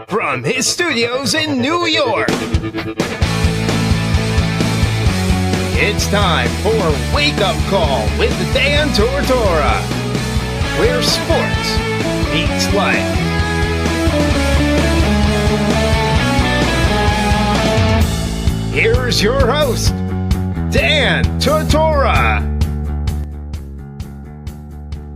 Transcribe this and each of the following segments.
from his studios in New York, it's time for Wake Up Call with Dan Tortora, where sports meets life. Here's your host, Dan Tortora.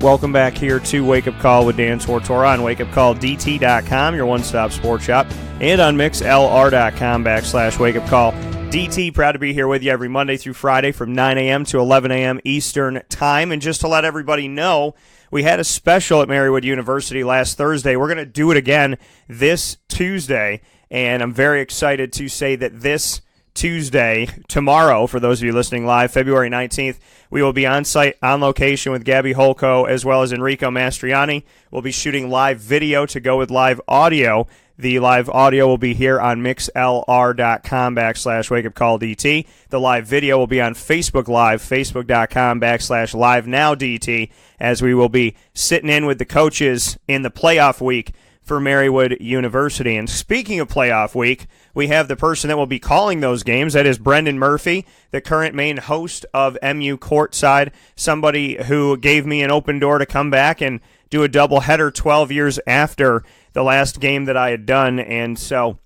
Welcome back here to Wake Up Call with Dan Tortora on wakeupcalldt.com, your one-stop sports shop, and on mixlr.com/wakeupcall.dt. Proud to be here with you every Monday through Friday from 9 a.m. to 11 a.m. Eastern Time. And just to let everybody know, we had a special at Marywood University last Thursday. We're going to do it again this Tuesday, and I'm very excited to say that this Tuesday, tomorrow, for those of you listening live, February 19th, we will be on site, on location with Gabby Holko as well as Enrico Mastriani. We'll be shooting live video to go with live audio. The live audio will be here on mixlr.com/wakeupcalldt. The live video will be on Facebook Live, facebook.com/livenowdt, as we will be sitting in with the coaches in the playoff week for Marywood University. And speaking of playoff week, we have the person that will be calling those games. That is Brendan Murphy, the current main host of MU Courtside, somebody who gave me an open door to come back and do a doubleheader 12 years after the last game that I had done. And so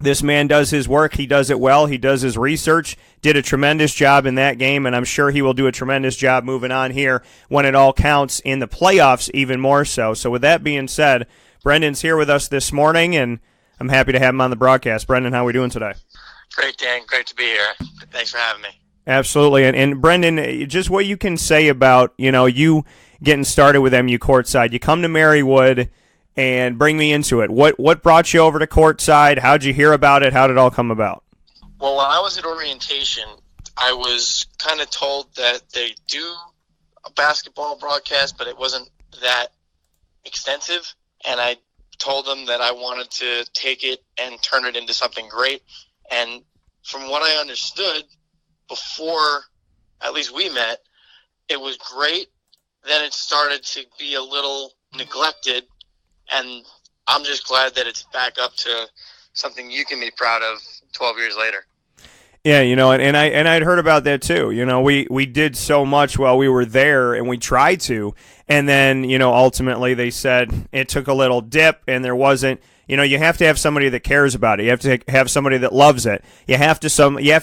this man does his work. He does it well. He does his research, did a tremendous job in that game, and I'm sure he will do a tremendous job moving on here when it all counts in the playoffs even more so. So with that being said, Brendan's here with us this morning, and I'm happy to have him on the broadcast. Brendan, how are we doing today? Great, Dan. Great to be here. Thanks for having me. Absolutely. And Brendan, just what you can say about, you getting started with MU Courtside. You come to Marywood and bring me into it. What brought you over to Courtside? How'd you hear about it? How did it all come about? Well, when I was at orientation, I was kind of told that they do a basketball broadcast, but it wasn't that extensive. And I told them that I wanted to take it and turn it into something great. And from what I understood before at least we met, it was great. Then it started to be a little neglected. And I'm just glad that it's back up to something you can be proud of 12 years later. Yeah, and I'd heard about that too. We did so much while we were there, and we tried to, and then ultimately they said it took a little dip, and there wasn't. You have to have somebody that cares about it. You have to have somebody that loves it. You have to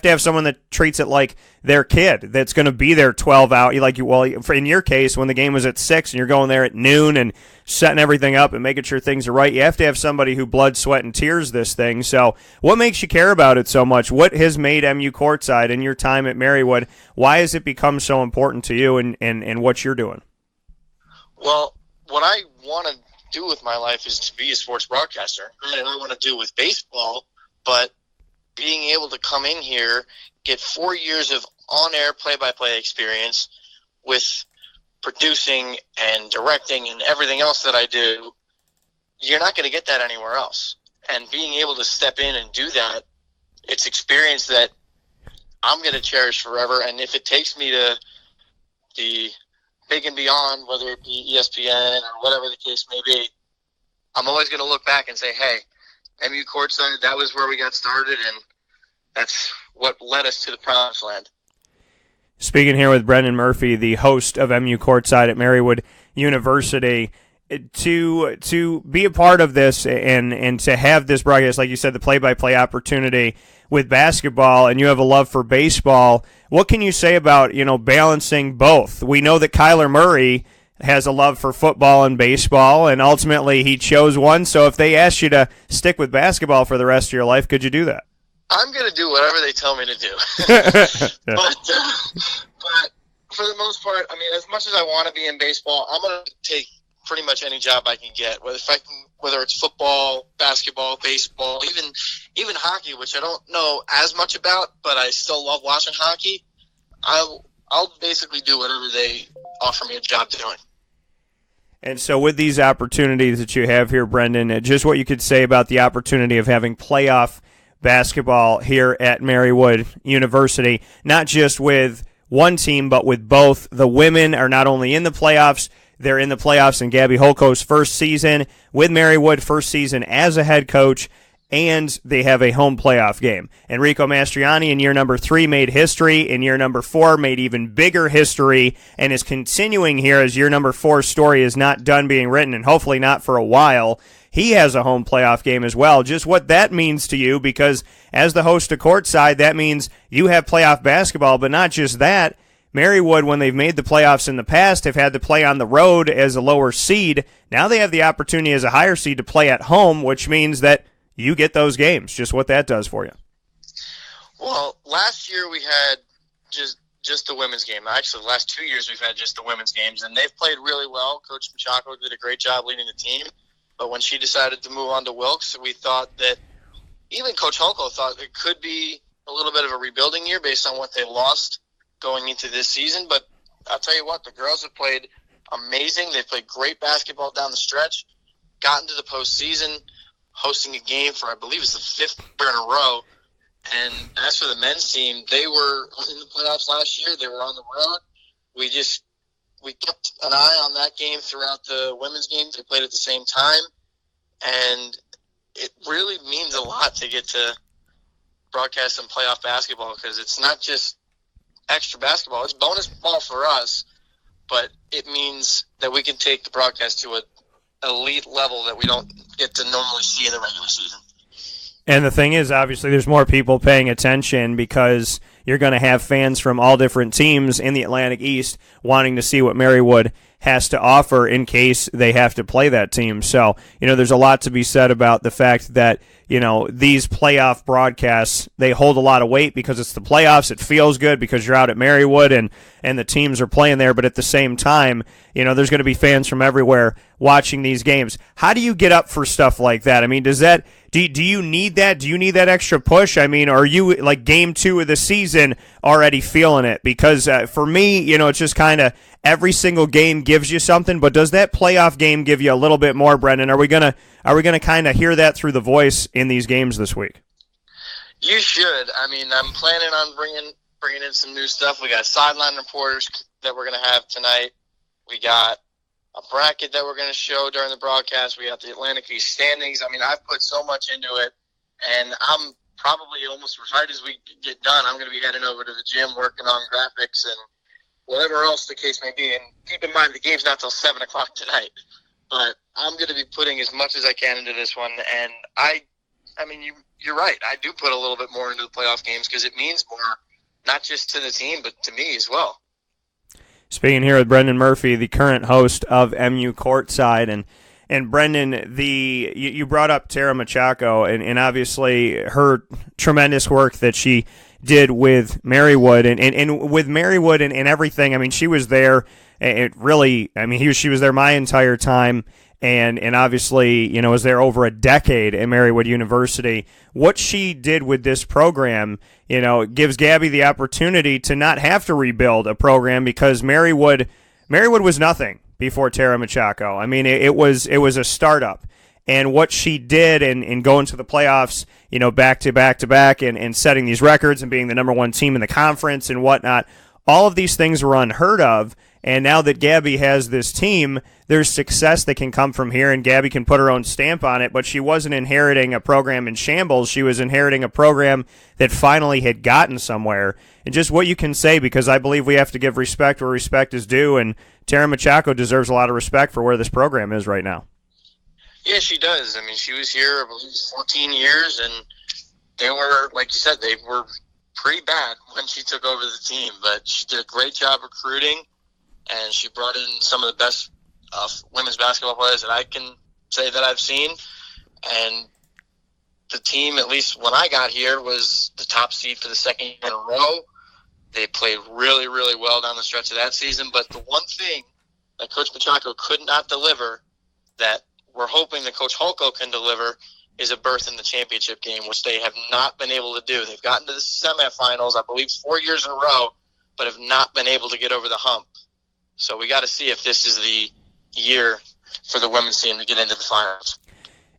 have someone that treats it like their kid that's going to be there 12 hours. In your case, when the game was at 6 and you're going there at noon and setting everything up and making sure things are right, you have to have somebody who blood, sweat, and tears this thing. So what makes you care about it so much? What has made MU Courtside in your time at Marywood? Why has it become so important to you and what you're doing? Well, what I want to do with my life is to be a sports broadcaster, and I want to do with baseball, but being able to come in here, get 4 years of on-air play-by-play experience with producing and directing and everything else that I do, you're not going to get that anywhere else. And being able to step in and do that, it's experience that I'm going to cherish forever. And if it takes me to the big and beyond, whether it be ESPN or whatever the case may be, I'm always going to look back and say, hey, MU Courtside, that was where we got started, and that's what led us to the promised land. Speaking here with Brendan Murphy, the host of MU Courtside at Marywood University, to be a part of this and to have this broadcast, like you said, the play-by-play opportunity with basketball, and you have a love for baseball. What can you say about, balancing both? We know that Kyler Murray has a love for football and baseball, and ultimately he chose one. So if they asked you to stick with basketball for the rest of your life, could you do that? I'm going to do whatever they tell me to do. But for the most part, as much as I want to be in baseball, I'm going to take pretty much any job I can get, whether it's football, basketball, baseball, even hockey, which I don't know as much about, but I still love watching hockey. I'll basically do whatever they offer me a job doing. And so with these opportunities that you have here, Brendan, just what you could say about the opportunity of having playoff basketball here at Marywood University, not just with one team, but with both. The women are not only in the playoffs, They're in the playoffs in Gabby Holko's first season with Marywood, first season as a head coach, and they have a home playoff game. Enrico Mastriani in year number 3 made history. In year number 4 made even bigger history and is continuing here as year number 4's story is not done being written and hopefully not for a while. He has a home playoff game as well. Just what that means to you, because as the host of Courtside, that means you have playoff basketball, but not just that. Marywood, when they've made the playoffs in the past, have had to play on the road as a lower seed. Now they have the opportunity as a higher seed to play at home, which means that you get those games. Just what that does for you. Well, last year we had just the women's game. Actually, the last 2 years we've had just the women's games, and they've played really well. Coach Machako did a great job leading the team. But when she decided to move on to Wilkes, we thought that even Coach Holko thought it could be a little bit of a rebuilding year based on what they lost going into this season. But I'll tell you what, the girls have played amazing. They've played great basketball down the stretch, gotten to the postseason, hosting a game for, I believe it's the 5th year in a row. And as for the men's team, they were in the playoffs last year. They were on the road. We kept an eye on that game throughout the women's games. They played at the same time. And it really means a lot to get to broadcast some playoff basketball because it's not just extra basketball. It's bonus ball for us, but it means that we can take the broadcast to an elite level that we don't get to normally see in the regular season. And the thing is, obviously, there's more people paying attention because you're going to have fans from all different teams in the Atlantic East wanting to see what Marywood has to offer in case they have to play that team. So, there's a lot to be said about the fact that, these playoff broadcasts, they hold a lot of weight because it's the playoffs. It feels good because you're out at Marywood and the teams are playing there. But at the same time, there's going to be fans from everywhere watching these games. How do you get up for stuff like that? I mean, do you need that? Do you need that extra push? I mean, are you like game 2 of the season already feeling it? Because for me, it's just kind of every single game gives you something. But does that playoff game give you a little bit more, Brendan? Are we gonna kind of hear that through the voice in these games this week? You should. I mean, I'm planning on bringing in some new stuff. We got sideline reporters that we're gonna have tonight. We got a bracket that we're going to show during the broadcast. We got the Atlantic East standings. I mean, I've put so much into it, and I'm probably almost right as we get done, I'm going to be heading over to the gym working on graphics and whatever else the case may be. And keep in mind, the game's not till 7 o'clock tonight. But I'm going to be putting as much as I can into this one. And I mean, you're right. I do put a little bit more into the playoff games because it means more, not just to the team, but to me as well. Speaking here with Brendan Murphy, the current host of MU Courtside, and Brendan, you brought up Tara Machako, and obviously her tremendous work that she did with Marywood, and with Marywood and everything. I mean, she was there. She was there my entire time, and obviously, was there over a decade at Marywood University. What she did with this program, gives Gabby the opportunity to not have to rebuild a program because Marywood was nothing before Tara Machako. I mean, it was a startup. And what she did in going to the playoffs, back to back and setting these records and being the number 1 team in the conference and whatnot, all of these things were unheard of. And now that Gabby has this team, there's success that can come from here, and Gabby can put her own stamp on it. But she wasn't inheriting a program in shambles. She was inheriting a program that finally had gotten somewhere. And just what you can say, because I believe we have to give respect where respect is due, and Tara Machako deserves a lot of respect for where this program is right now. Yeah, she does. I mean, she was here, I believe, 14 years, and they were, like you said, they were pretty bad when she took over the team. But she did a great job recruiting, and she brought in some of the best women's basketball players that I can say that I've seen. And the team, at least when I got here, was the top seed for the second year in a row. They played really, really well down the stretch of that season. But the one thing that Coach Machako could not deliver that we're hoping that Coach Holko can deliver is a berth in the championship game, which they have not been able to do. They've gotten to the semifinals, I believe, 4 years in a row, but have not been able to get over the hump. So we got to see if this is the year for the women's team to get into the finals.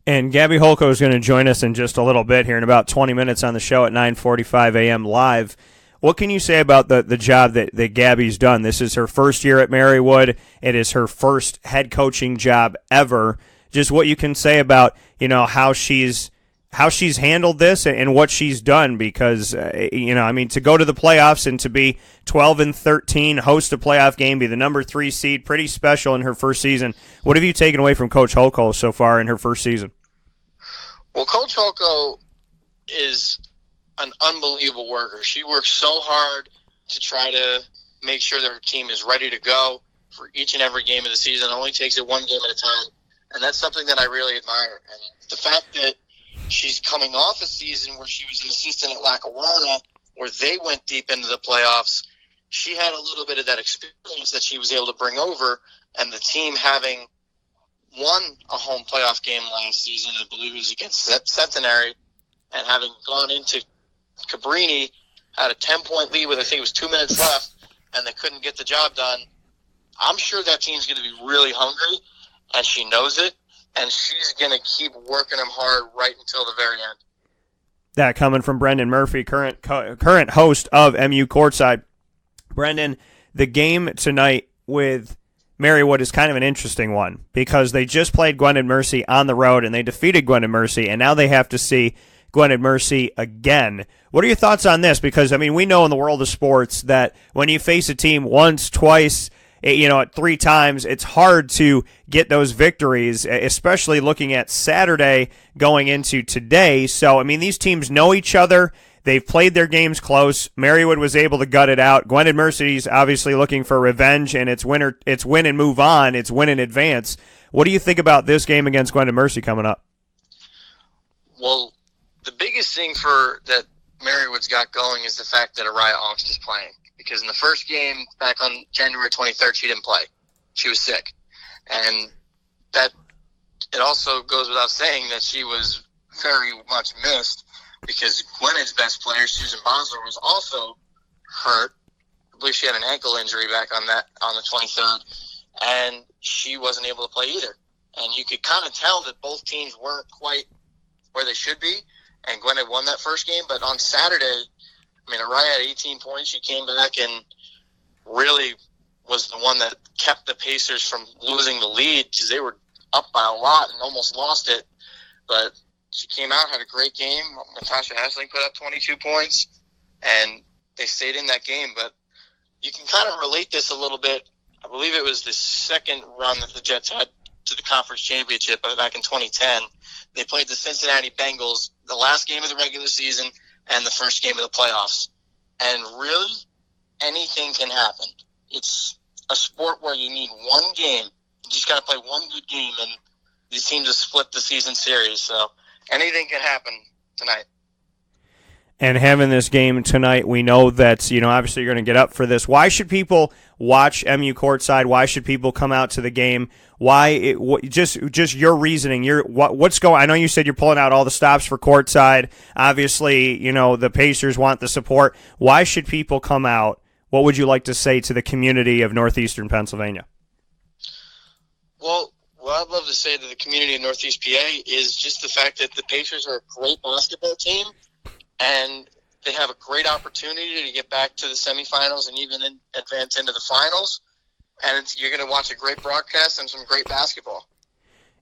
And Gabby Holko is going to join us in just a little bit here in about 20 minutes on the show at 9:45 a.m. live. What can you say about the job that Gabby's done? This is her first year at Marywood. It is her first head coaching job ever. Just what you can say about, how she's handled this and what she's done, because, to go to the playoffs and to be 12-13, host a playoff game, be the number 3 seed, pretty special in her first season. What have you taken away from Coach Holko so far in her first season? Well, Coach Holko is an unbelievable worker. She works so hard to try to make sure that her team is ready to go for each and every game of the season. It only takes it one game at a time, and that's something that I really admire. And the fact that she's coming off a season where she was an assistant at Lackawanna, where they went deep into the playoffs, she had a little bit of that experience that she was able to bring over, and the team having won a home playoff game last season, I believe it was against Centenary, and having gone into Cabrini, had a 10-point lead with, I think it was 2 minutes left, and they couldn't get the job done. I'm sure that team's going to be really hungry, and she knows it, and she's going to keep working them hard right until the very end. That coming from Brendan Murphy, current host of MU Courtside. Brendan, the game tonight with Marywood is kind of an interesting one because they just played Gwendolyn Mercy on the road, and they defeated Gwendolyn Mercy, and now they have to see Gwendolyn Mercy again. What are your thoughts on this? Because, we know in the world of sports that when you face a team once, twice, 3 times, it's hard to get those victories, especially looking at Saturday going into today. So, these teams know each other. They've played their games close. Marywood was able to gut it out. Gwendolyn Mercy's obviously looking for revenge, and it's win and move on. It's win and advance. What do you think about this game against Gwendolyn Mercy coming up? Well, the biggest thing that Marywood's got going is the fact that Araya Augst is playing. Because in the first game back on January 23rd, she didn't play. She was sick. And that it also goes without saying that she was very much missed because Gwyned's best player, Susan Bosler, was also hurt. I believe she had an ankle injury back on the 23rd, and she wasn't able to play either. And you could kind of tell that both teams weren't quite where they should be, and Gwyned won that first game. But on Saturday, Araya had 18 points. She came back and really was the one that kept the Pacers from losing the lead because they were up by a lot and almost lost it. But she came out, had a great game. Natasha Hasling put up 22 points, and they stayed in that game. But you can kind of relate this a little bit. I believe it was the second run that the Jets had to the conference championship back in 2010. They played the Cincinnati Bengals the last game of the regular season and the first game of the playoffs. And really, anything can happen. It's a sport where you need one game. You just got to play one good game, and these teams have split the season series. So anything can happen tonight. And having this game tonight, we know that, obviously you're going to get up for this. Why should people watch MU Courtside? Why should people come out to the game? Why? Just your reasoning. What's going? I know you said you're pulling out all the stops for Courtside. Obviously, the Pacers want the support. Why should people come out? What would you like to say to the community of Northeastern Pennsylvania? Well, what I'd love to say to the community of Northeast PA is just the fact that the Pacers are a great basketball team, and they have a great opportunity to get back to the semifinals and even advance into the finals. And you're going to watch a great broadcast and some great basketball.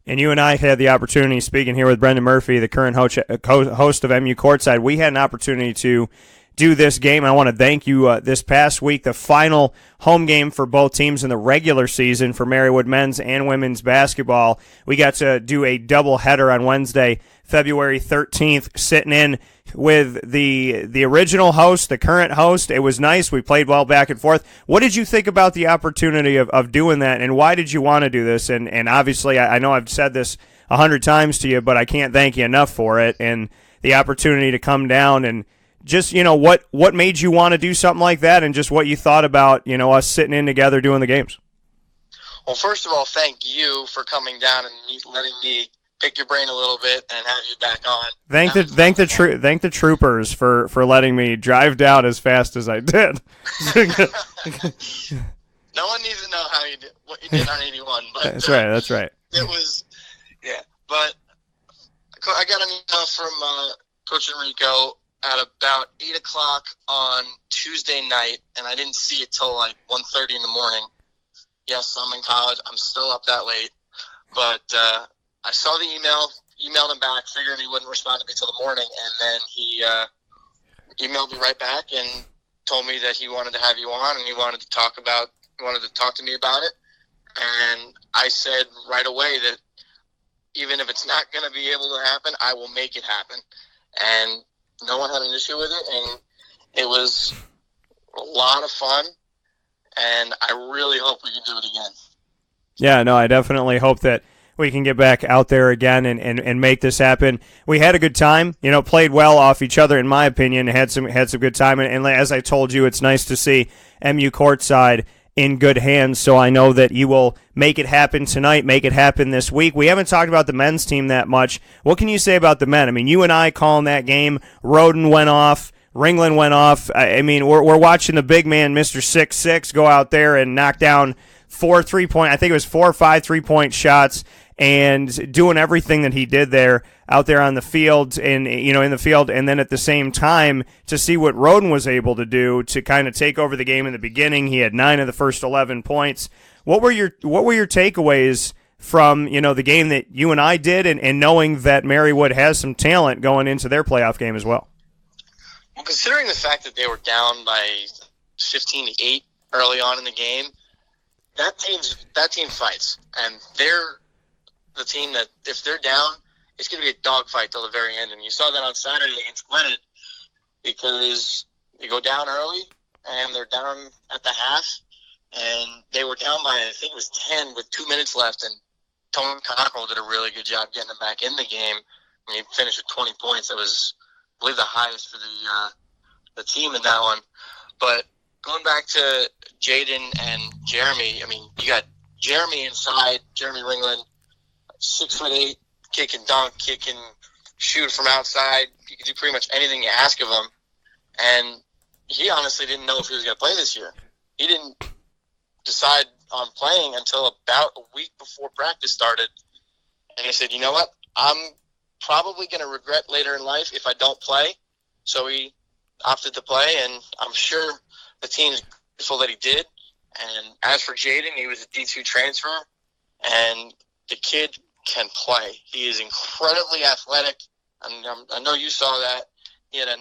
And you and I had the opportunity, speaking here with Brendan Murphy, the current host of MU Courtside, we had an opportunity to do this game. I want to thank you this past week, the final home game for both teams in the regular season for Marywood men's and women's basketball. We got to do a doubleheader on Wednesday, February 13th, sitting in with the original host, the current host. It was nice. We played well back and forth. What did you think about the opportunity of doing that, and why did you want to do this? And obviously, I know I've said this 100 times to you, but I can't thank you enough for it, and the opportunity to come down and just, what made you want to do something like that, and just what you thought about, us sitting in together doing the games? Well, first of all, thank you for coming down and letting me pick your brain a little bit and have you back on. Thank the troopers for letting me drive down as fast as I did. No one needs to know what you did on 81. But That's right. It was, yeah. But I got an email from Coach Enrico at about 8 o'clock on Tuesday night, and I didn't see it till like 1:30 in the morning. Yes, I'm in college. I'm still up that late. But I saw the emailed him back, figuring he wouldn't respond to me till the morning, and then he emailed me right back and told me that he wanted to have you on and he wanted to talk to me about it. And I said right away that even if it's not going to be able to happen, I will make it happen. And no one had an issue with it, and it was a lot of fun, and I really hope we can do it again. Yeah, no, I definitely hope that we can get back out there again and make this happen. We had a good time, played well off each other, in my opinion, had some good time. And as I told you, it's nice to see MU Courtside in good hands, so I know that you will make it happen tonight, make it happen this week. We haven't talked about the men's team that much. What can you say about the men? I mean, you and I calling that game. Roden went off. Ringland went off. I mean, we're watching the big man, Mr. 6'6", go out there and knock down 4 3-point, I think it was 4 or 5 3-point shots, and doing everything that he did there out there on the field and in the field, and then at the same time to see what Roden was able to do to kind of take over the game in the beginning. He had 9 of the first 11 points. What were your takeaways from the game that you and I did, and knowing that Marywood has some talent going into their playoff game as well? Well, considering the fact that they were down by 15-8 early on in the game, that team fights, and they're the team that if they're down, it's going to be a dogfight till the very end. And you saw that on Saturday against Gwinnett, because they go down early and they're down at the half, and they were down by, I think it was 10 with 2 minutes left, and Tony Cockrell did a really good job getting them back in the game. I mean, he finished with 20 points. That was, I believe, the highest for the team in that one. But going back to Jaden and Jeremy, I mean, you got Jeremy inside, Jeremy Ringland, 6'8", kick and dunk, kick and shoot from outside. He can do pretty much anything you ask of him. And he honestly didn't know if he was going to play this year. He didn't decide on playing until about a week before practice started. And he said, you know what, I'm probably going to regret later in life if I don't play. So he opted to play, and I'm sure the team's grateful that he did. And as for Jaden, he was a D2 transfer, and the kid can play. He is incredibly athletic, and I know you saw that. He had a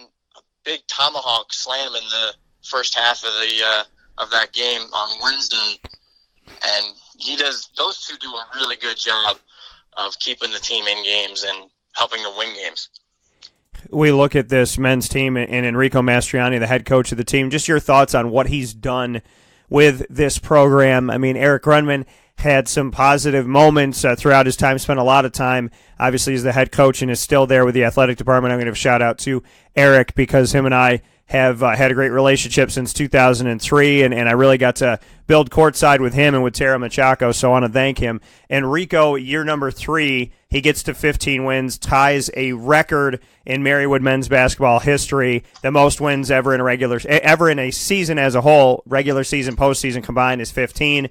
big tomahawk slam in the first half of that game on Wednesday, and those two do a really good job of keeping the team in games and helping to win games. We look at this men's team and Enrico Mastriani, the head coach of the team. Just your thoughts on what he's done with this program. I mean, Eric Grunman had some positive moments throughout his time, spent a lot of time, obviously, as the head coach and is still there with the athletic department. I'm going to give a shout-out to Eric because him and I have had a great relationship since 2003, and I really got to build courtside with him and with Tara Machako, so I want to thank him. Enrico, year number 3, he gets to 15 wins, ties a record in Marywood men's basketball history, the most wins ever in a season as a whole. Regular season, postseason combined is 15.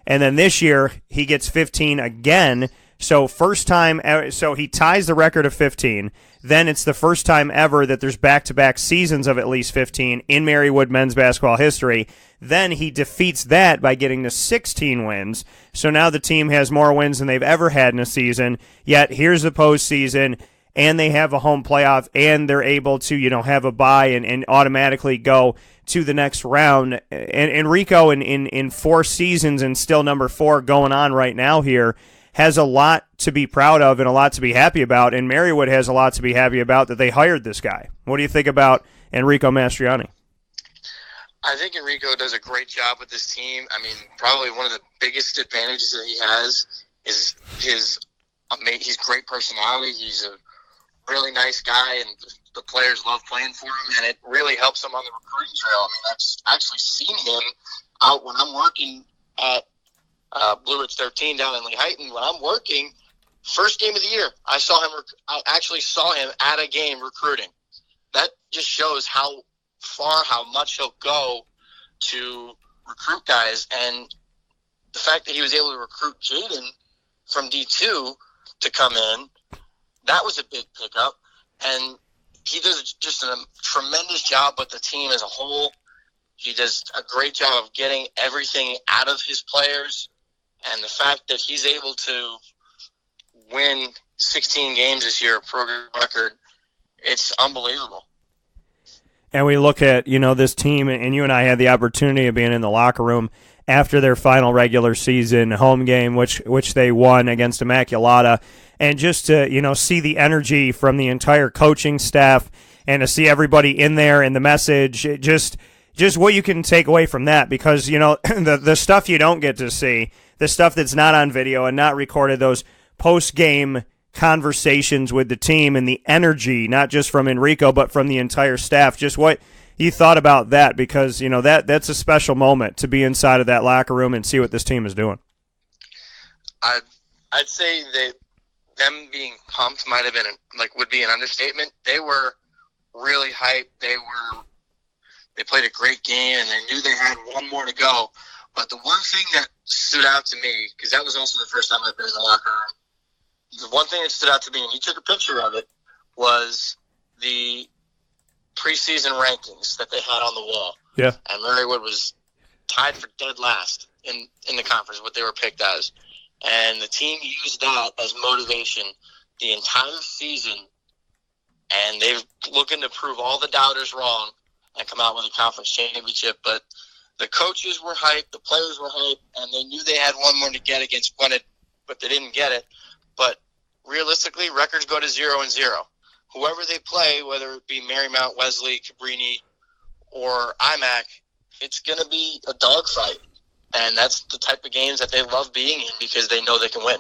And then this year, he gets 15 again. So first time, so he ties the record of 15. Then it's the first time ever that there's back-to-back seasons of at least 15 in Marywood men's basketball history. Then he defeats that by getting to 16 wins. So now the team has more wins than they've ever had in a season. Yet here's the postseason, and they have a home playoff, and they're able to, have a bye and automatically go to the next round. And Enrico, in 4 seasons and still number 4 going on right now here, has a lot to be proud of and a lot to be happy about, and Marywood has a lot to be happy about that they hired this guy. What do you think about Enrico Mastriani? I think Enrico does a great job with this team. I mean, probably one of the biggest advantages that he has is his great personality. He's a really nice guy, and the players love playing for him, and it really helps him on the recruiting trail. I mean, I've actually seen him out when I'm working at Blue Ridge 13 down in Lehighton. When I'm working, first game of the year, I actually saw him at a game recruiting. That just shows how much he'll go to recruit guys. And the fact that he was able to recruit Jaden from D2 to come in, that was a big pickup. And he does just a tremendous job with the team as a whole. He does a great job of getting everything out of his players, and the fact that he's able to win 16 games this year, program record, it's unbelievable. And we look at, this team, and you and I had the opportunity of being in the locker room after their final regular season home game, which they won against Immaculata, and just to, see the energy from the entire coaching staff and to see everybody in there and the message, just what you can take away from that, because, the stuff you don't get to see, the stuff that's not on video and not recorded, those post-game conversations with the team and the energy, not just from Enrico, but from the entire staff, just what you thought about that, because, that's a special moment to be inside of that locker room and see what this team is doing. I'd say that them being pumped might have been, would be an understatement. They were really hyped. They played a great game, and they knew they had one more to go. But the one thing that stood out to me, because that was also the first time I've been in the locker room, the one thing that stood out to me, and you took a picture of it, was the preseason rankings that they had on the wall. Yeah. And Marywood was tied for dead last in the conference, what they were picked as. And the team used that as motivation the entire season, and they're looking to prove all the doubters wrong and come out with a conference championship. But the coaches were hyped, the players were hyped, and they knew they had one more to get against Gwinnett, but they didn't get it. But realistically, records go to 0-0. Whoever they play, whether it be Marymount, Wesley, Cabrini, or IMAC, it's going to be a dogfight. And that's the type of games that they love being in because they know they can win.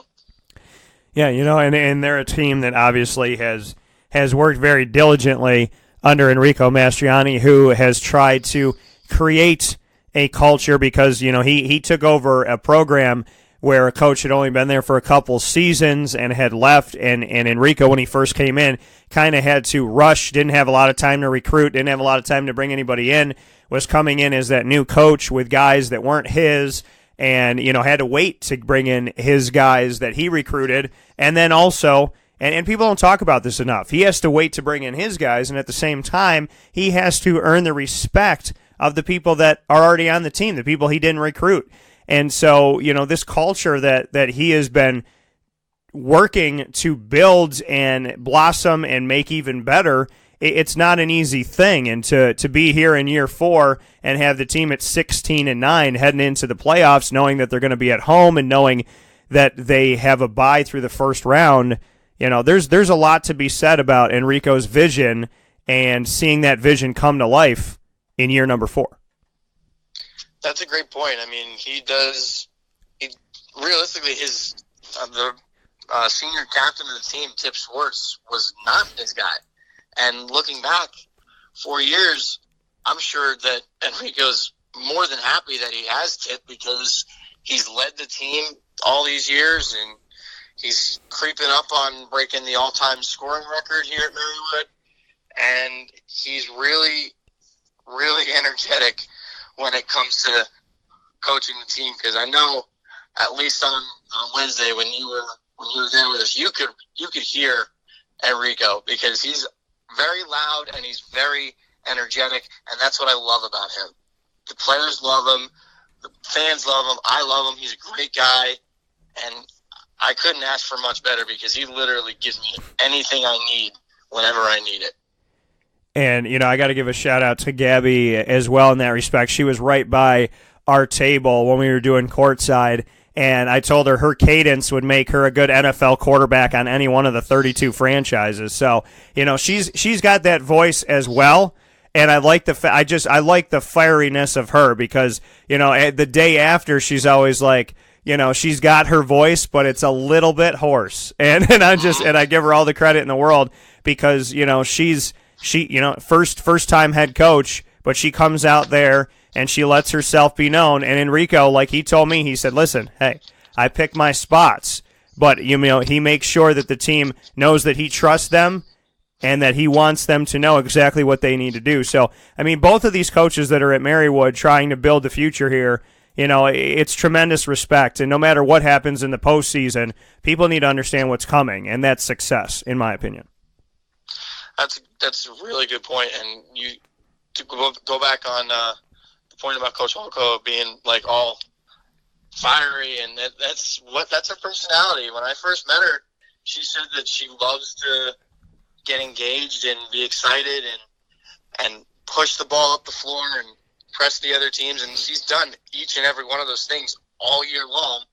Yeah, and they're a team that obviously has worked very diligently under Enrico Mastriani, who has tried to create a culture because, he took over a program where a coach had only been there for a couple seasons and had left, and Enrico, when he first came in, kind of had to rush, didn't have a lot of time to recruit, didn't have a lot of time to bring anybody in, was coming in as that new coach with guys that weren't his, and, had to wait to bring in his guys that he recruited, and then also, and people don't talk about this enough, he has to wait to bring in his guys, and at the same time, he has to earn the respect of the people that are already on the team, the people he didn't recruit. And so, this culture that he has been working to build and blossom and make even better, it's not an easy thing. And to be here in year 4 and have the team at 16-9 heading into the playoffs, knowing that they're going to be at home and knowing that they have a bye through the first round, there's a lot to be said about Enrico's vision and seeing that vision come to life in year number 4. That's a great point. I mean, realistically, the senior captain of the team, Tip Schwartz, was not his guy. And looking back 4 years, I'm sure that Enrico's more than happy that he has Tip because he's led the team all these years, and he's creeping up on breaking the all-time scoring record here at Marywood. And he's really, really energetic when it comes to coaching the team, because I know at least on Wednesday when you were there with us, you could hear Enrico because he's very loud and he's very energetic, and that's what I love about him. The players love him, the fans love him, I love him. He's a great guy, and I couldn't ask for much better because he literally gives me anything I need whenever I need it. And, I got to give a shout-out to Gabby as well in that respect. She was right by our table when we were doing Courtside, and I told her cadence would make her a good NFL quarterback on any one of the 32 franchises. So, she's got that voice as well, and I like I like the fieriness of her because, the day after she's always like, she's got her voice, but it's a little bit hoarse. And I give her all the credit in the world because, she's first time head coach, but she comes out there and she lets herself be known. And Enrico, like he told me, he said, listen, hey, I pick my spots, but he makes sure that the team knows that he trusts them and that he wants them to know exactly what they need to do. So, both of these coaches that are at Marywood trying to build the future here, it's tremendous respect. And no matter what happens in the postseason, people need to understand what's coming, and that's success, in my opinion. That's a really good point, and to go back on the point about Coach Holko being like all fiery, and that's her personality. When I first met her, she said that she loves to get engaged and be excited and push the ball up the floor and press the other teams, and she's done each and every one of those things all year long,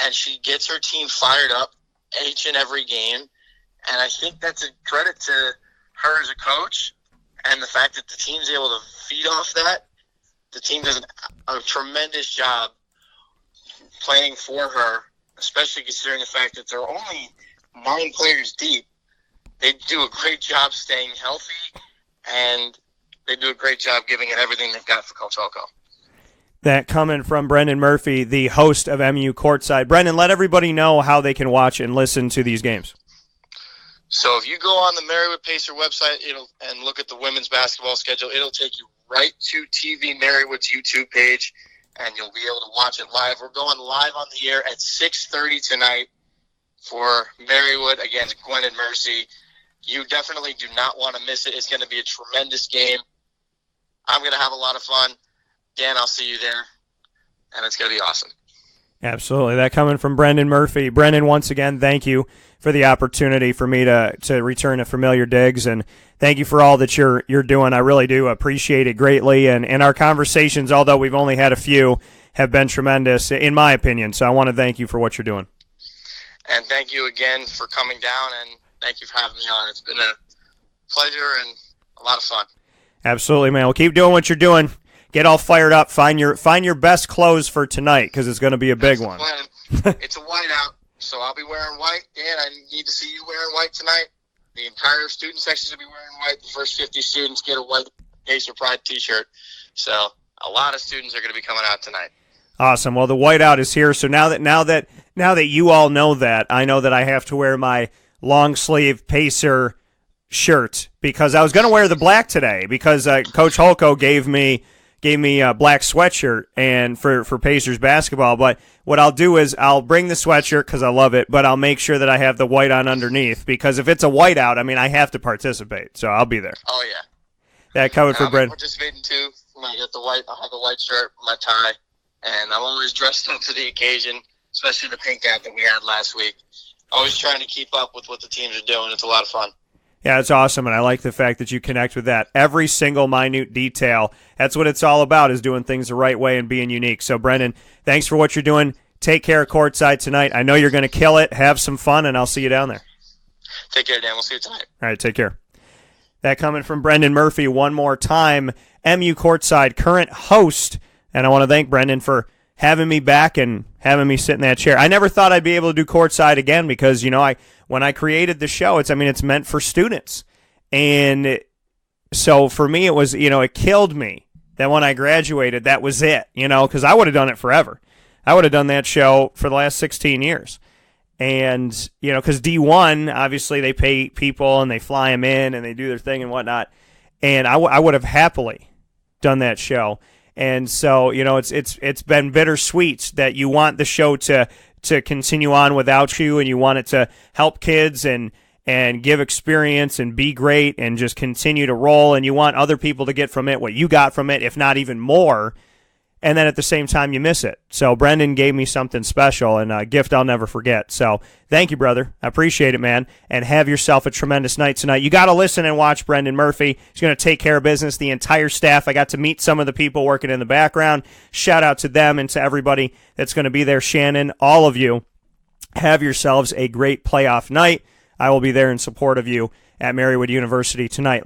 and she gets her team fired up each and every game, and I think that's a credit to her as a coach, and the fact that the team's able to feed off that. The team does a tremendous job playing for her, especially considering the fact that they're only 9 players deep. They do a great job staying healthy, and they do a great job giving it everything they've got for Coach Holko. That coming from Brendan Murphy, the host of MU Courtside. Brendan, let everybody know how they can watch and listen to these games. So if you go on the Marywood Pacer website and look at the women's basketball schedule, it'll take you right to TV Marywood's YouTube page, and you'll be able to watch it live. We're going live on the air at 6:30 tonight for Marywood against Gwen and Mercy. You definitely do not want to miss it. It's going to be a tremendous game. I'm going to have a lot of fun. Dan, I'll see you there, and it's going to be awesome. Absolutely. That coming from Brendan Murphy. Brendan, once again, thank you for the opportunity for me to return to Familiar Digs, and thank you for all that you're doing. I really do appreciate it greatly, and our conversations, although we've only had a few, have been tremendous, in my opinion, so I want to thank you for what you're doing. And thank you again for coming down, and thank you for having me on. It's been a pleasure and a lot of fun. Absolutely, man. Well, keep doing what you're doing. Get all fired up. Find your best clothes for tonight, because it's going to be a big one. It's a whiteout, so I'll be wearing white. Dan, I need to see you wearing white tonight. The entire student section will be wearing white. The first 50 students get a white Pacer Pride T-shirt. So a lot of students are going to be coming out tonight. Awesome. Well, the whiteout is here. So now that you all know that, I know that I have to wear my long sleeve Pacer shirt, because I was going to wear the black today, because Coach Holko gave me a black sweatshirt and for Pacers basketball. But what I'll do is I'll bring the sweatshirt because I love it, but I'll make sure that I have the white on underneath, because if it's a whiteout, I mean, I have to participate. So I'll be there. Oh yeah. That covered for Brent. I'm participating too. I get the white. I'll have the white shirt, my tie, and I'm always dressed up for the occasion, especially the pink hat that we had last week. Always trying to keep up with what the teams are doing. It's a lot of fun. Yeah, it's awesome, and I like the fact that you connect with that. Every single minute detail, that's what it's all about, is doing things the right way and being unique. So, Brendan, thanks for what you're doing. Take care of Courtside tonight. I know you're going to kill it. Have some fun, and I'll see you down there. Take care, Dan. We'll see you tonight. All right, take care. That coming from Brendan Murphy one more time, MU Courtside, current host, and I want to thank Brendan for having me back and having me sit in that chair. I never thought I'd be able to do Courtside again, because, when I created the show, it's meant for students. And so for me, it was, it killed me that when I graduated, that was it, because I would have done it forever. I would have done that show for the last 16 years. And, because D1, obviously they pay people and they fly them in and they do their thing and whatnot. And I would have happily done that show. And so, it's been bittersweet that you want the show to continue on without you, and you want it to help kids and give experience and be great and just continue to roll, and you want other people to get from it what you got from it, if not even more, and then at the same time you miss it. So Brendan gave me something special, and a gift I'll never forget. So thank you, brother. I appreciate it, man, and have yourself a tremendous night tonight. You got to listen and watch Brendan Murphy. He's going to take care of business, the entire staff. I got to meet some of the people working in the background. Shout out to them and to everybody that's going to be there. Shannon, all of you, have yourselves a great playoff night. I will be there in support of you at Marywood University tonight.